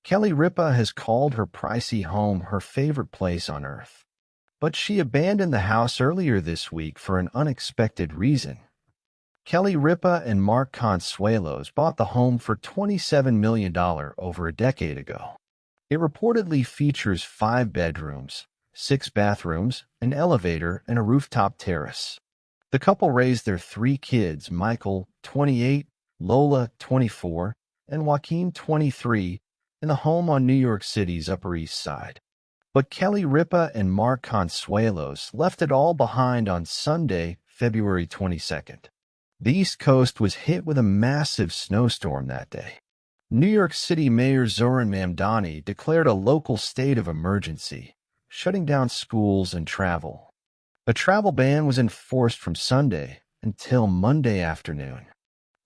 Kelly Ripa has called her pricey home her favorite place on earth. But she abandoned the house earlier this week for an unexpected reason. Kelly Ripa and Mark Consuelos bought the home for $27 million over a decade ago. It reportedly features 5 bedrooms, 6 bathrooms, an elevator, and a rooftop terrace. The couple raised their 3 kids, Michael, 28, Lola, 24, and Joaquin, 23, in the home on New York City's Upper East Side. But Kelly Ripa and Mark Consuelos left it all behind on Sunday, February 22nd. The East Coast was hit with a massive snowstorm that day. New York City Mayor Zoran Mamdani declared a local state of emergency, shutting down schools and travel. A travel ban was enforced from Sunday until Monday afternoon.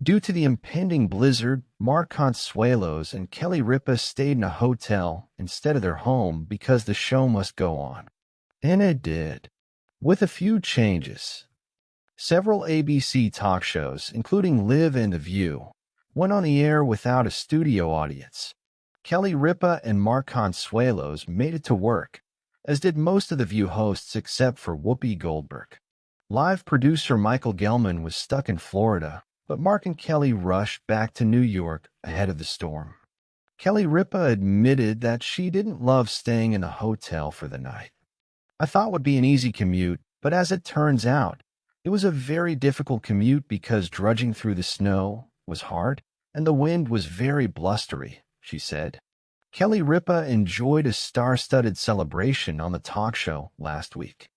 Due to the impending blizzard, Mark Consuelos and Kelly Ripa stayed in a hotel instead of their home because the show must go on. And it did, with a few changes. Several ABC talk shows, including Live and The View, went on the air without a studio audience. Kelly Ripa and Mark Consuelos made it to work, as did most of The View hosts except for Whoopi Goldberg. Live producer Michael Gelman was stuck in Florida, but Mark and Kelly rushed back to New York ahead of the storm. Kelly Ripa admitted that she didn't love staying in a hotel for the night. "I thought it would be an easy commute, but as it turns out, it was a very difficult commute because drudging through the snow was hard and the wind was very blustery," she said. Kelly Ripa enjoyed a star-studded celebration on the talk show last week.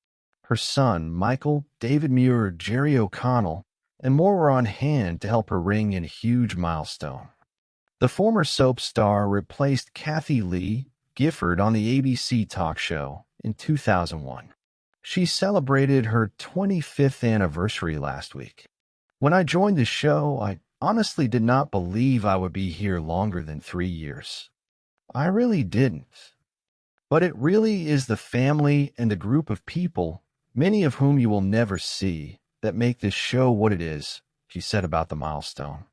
Her son, Michael, David Muir, Jerry O'Connell, and more were on hand to help her ring in a huge milestone. The former soap star replaced Kathy Lee Gifford on the ABC talk show in 2001. She celebrated her 25th anniversary last week. "When I joined the show, I honestly did not believe I would be here longer than 3 years. I really didn't. But it really is the family and the group of people, many of whom you will never see, that make this show what it is," she said about the milestone.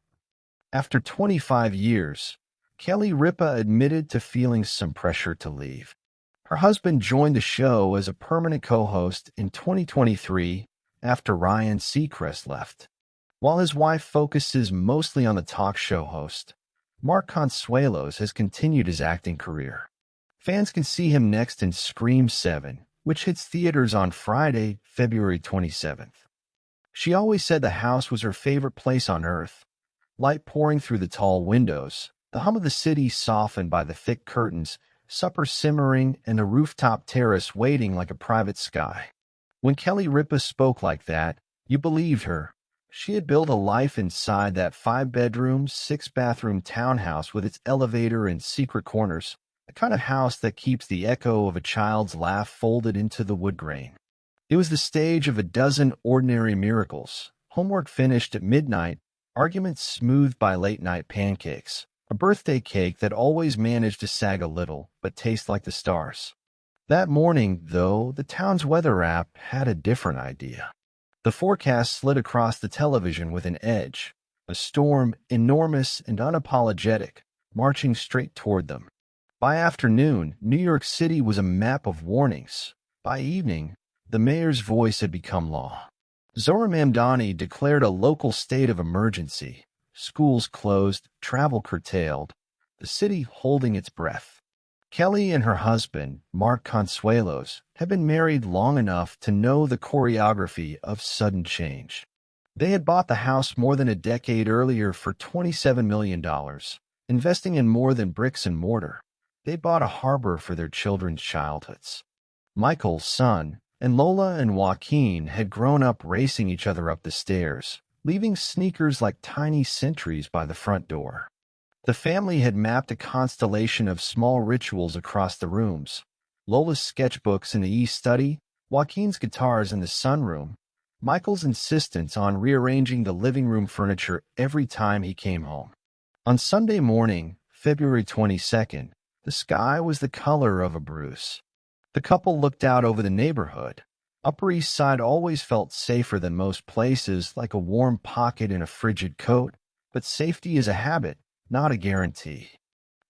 After 25 years, Kelly Ripa admitted to feeling some pressure to leave. Her husband joined the show as a permanent co-host in 2023 after Ryan Seacrest left. While his wife focuses mostly on the talk show host, Mark Consuelos has continued his acting career. Fans can see him next in Scream 7, which hits theaters on Friday, February 27th. She always said the house was her favorite place on earth. Light pouring through the tall windows, the hum of the city softened by the thick curtains, supper simmering, and a rooftop terrace waiting like a private sky. When Kelly Ripa spoke like that, you believed her. She had built a life inside that 5-bedroom, 6-bathroom townhouse with its elevator and secret corners, the kind of house that keeps the echo of a child's laugh folded into the wood grain. It was the stage of a dozen ordinary miracles, homework finished at midnight, arguments smoothed by late-night pancakes, a birthday cake that always managed to sag a little but taste like the stars. That morning, though, the town's weather app had a different idea. The forecast slid across the television with an edge, a storm, enormous and unapologetic, marching straight toward them. By afternoon, New York City was a map of warnings. By evening, the mayor's voice had become law. Zoran Mamdani declared a local state of emergency. Schools closed, travel curtailed, the city holding its breath. Kelly and her husband, Mark Consuelos, have been married long enough to know the choreography of sudden change. They had bought the house more than a decade earlier for $27 million, investing in more than bricks and mortar. They bought a harbor for their children's childhoods. Michael's son, and Lola and Joaquin had grown up racing each other up the stairs, leaving sneakers like tiny sentries by the front door. The family had mapped a constellation of small rituals across the rooms. Lola's sketchbooks in the East study, Joaquin's guitars in the sunroom, Michael's insistence on rearranging the living room furniture every time he came home. On Sunday morning, February 22nd, the sky was the color of a bruise. The couple looked out over the neighborhood. Upper East Side always felt safer than most places, like a warm pocket in a frigid coat, but safety is a habit, not a guarantee.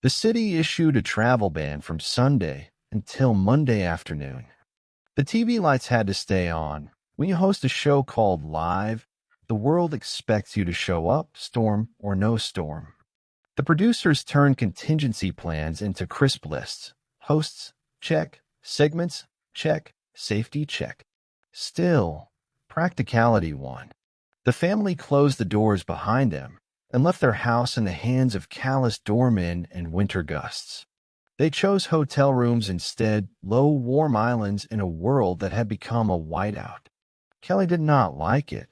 The city issued a travel ban from Sunday until Monday afternoon. The TV lights had to stay on. When you host a show called Live, the world expects you to show up, storm or no storm. The producers turned contingency plans into crisp lists. Hosts, check. Segments, check. Safety, check. Still, practicality won. The family closed the doors behind them and left their house in the hands of callous doormen and winter gusts. They chose hotel rooms instead, low, warm islands in a world that had become a whiteout. Kelly did not like it.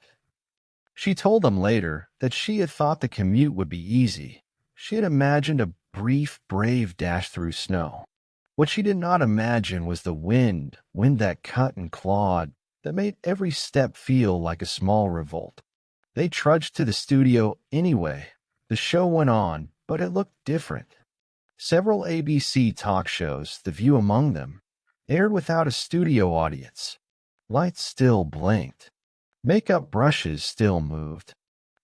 She told them later that she had thought the commute would be easy. She had imagined a brief, brave dash through snow. What she did not imagine was the wind that cut and clawed, that made every step feel like a small revolt. They trudged to the studio anyway. The show went on, but it looked different. Several ABC talk shows, The View among them, aired without a studio audience. Lights still blinked. Makeup brushes still moved.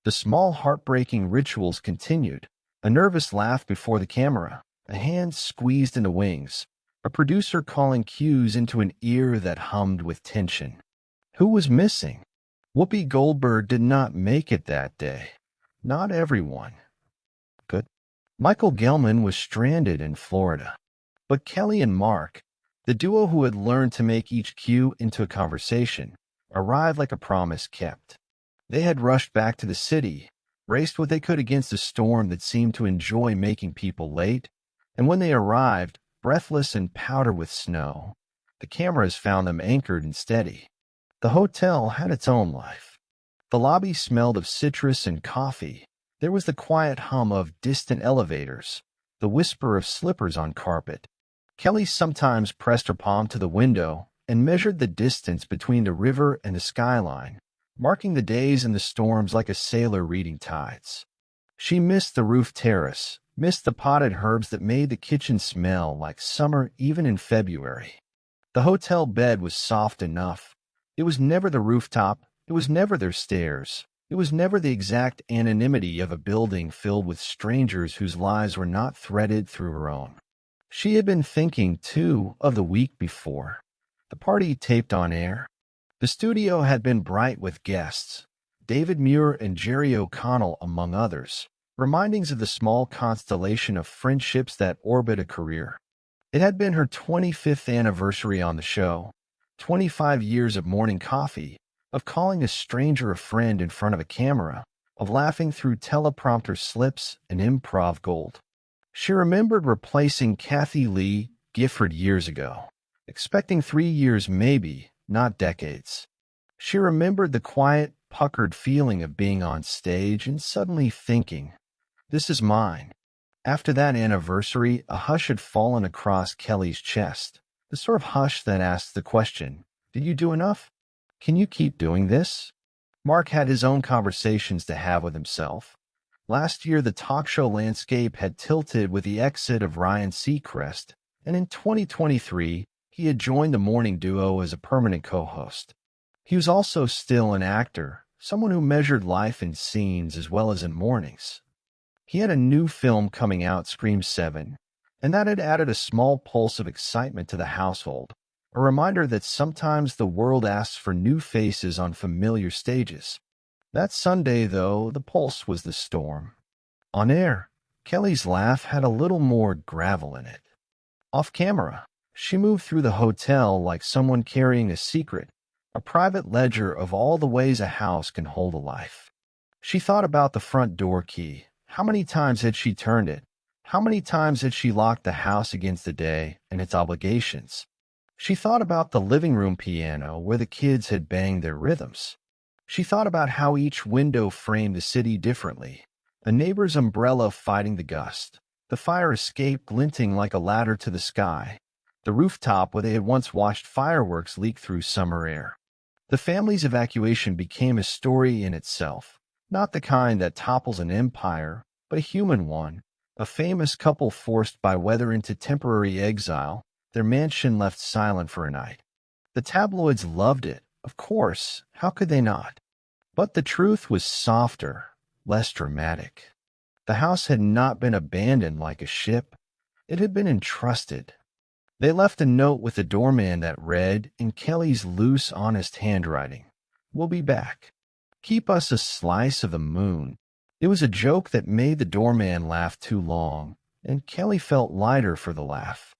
The small heartbreaking rituals continued. A nervous laugh before the camera, a hand squeezed into wings, a producer calling cues into an ear that hummed with tension. Who was missing? Whoopi Goldberg did not make it that day. Not everyone. Good. Michael Gelman was stranded in Florida. But Kelly and Mark, the duo who had learned to make each cue into a conversation, arrived like a promise kept. They had rushed back to the city, raced what they could against a storm that seemed to enjoy making people late, and when they arrived, breathless and powdered with snow, the cameras found them anchored and steady. The hotel had its own life. The lobby smelled of citrus and coffee. There was the quiet hum of distant elevators, the whisper of slippers on carpet. Kelly sometimes pressed her palm to the window and measured the distance between the river and the skyline, marking the days and the storms like a sailor reading tides. She missed the roof terrace, missed the potted herbs that made the kitchen smell like summer even in February. The hotel bed was soft enough. It was never the rooftop. It was never their stairs. It was never the exact anonymity of a building filled with strangers whose lives were not threaded through her own. She had been thinking, too, of the week before. The party taped on air. The studio had been bright with guests, David Muir and Jerry O'Connell among others, remindings of the small constellation of friendships that orbit a career. It had been her 25th anniversary on the show, 25 years of morning coffee, of calling a stranger a friend in front of a camera, of laughing through teleprompter slips and improv gold. She remembered replacing Kathy Lee Gifford years ago, expecting 3 years maybe, not decades. She remembered the quiet, puckered feeling of being on stage and suddenly thinking, this is mine. After that anniversary, a hush had fallen across Kelly's chest, the sort of hush that asks the question, did you do enough? Can you keep doing this? Mark had his own conversations to have with himself. Last year, the talk show landscape had tilted with the exit of Ryan Seacrest, and in 2023, he had joined the morning duo as a permanent co-host. He was also still an actor, someone who measured life in scenes as well as in mornings. He had a new film coming out, Scream 7, and that had added a small pulse of excitement to the household, a reminder that sometimes the world asks for new faces on familiar stages. That Sunday, though, the pulse was the storm. On air, Kelly's laugh had a little more gravel in it. Off camera, she moved through the hotel like someone carrying a secret, a private ledger of all the ways a house can hold a life. She thought about the front door key. How many times had she turned it? How many times had she locked the house against the day and its obligations? She thought about the living room piano where the kids had banged their rhythms. She thought about how each window framed the city differently, a neighbor's umbrella fighting the gust, the fire escape glinting like a ladder to the sky, the rooftop where they had once watched fireworks leak through summer air. The family's evacuation became a story in itself, not the kind that topples an empire, but a human one, a famous couple forced by weather into temporary exile, their mansion left silent for a night. The tabloids loved it, of course, how could they not? But the truth was softer, less dramatic. The house had not been abandoned like a ship. It had been entrusted. They left a note with the doorman that read, in Kelly's loose, honest handwriting, "We'll be back. Keep us a slice of the moon." It was a joke that made the doorman laugh too long, and Kelly felt lighter for the laugh.